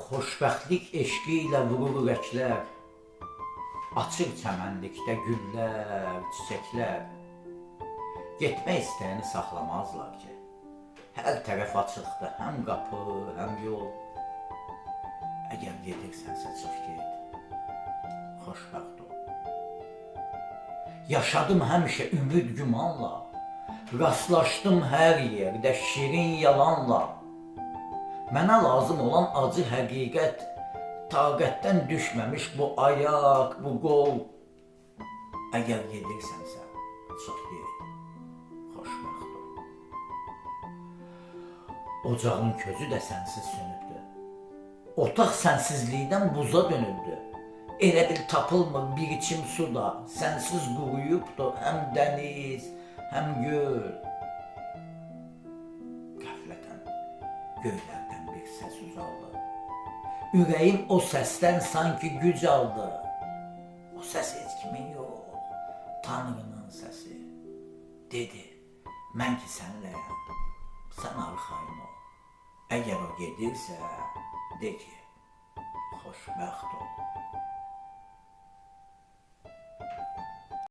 Xoşbəxtlik eşqi ilə vurur ürəklər, açır çəmənlikdə güllər, çiçəklər. Getmək istəyəni saxlamazlar ki, hər tərəf açıqdır, həm qapı, həm yol. Əgər gedirsənsə çıx get, xoşbəxt ol. Yaşadım həmişə ümid gümanla, rastlaşdım hər yerdə şirin yalanla. Mənə lazım olan acı həqiqət, taqətdən düşməmiş bu ayaq, bu qol. Əgər gedirsənsə, çıx get, xoşbəxt ol. Ocağın közü də sənsiz sönübdür. Otaq sənsizlikdən buza dönübdü. Elə bil tapılmır bir içim su da, sənsiz quruyubdur həm dəniz, həm göl. Qəflətən göylərdən bir səs uzaldı. Ürəyim o səsdən sanki güc aldı. O səs heç kimin yox, Tanrının səsi. Dedi, mən ki sənləyəm, sən arxayın ol. Əgər o gedirsə, de ki, xoşbəxt ol.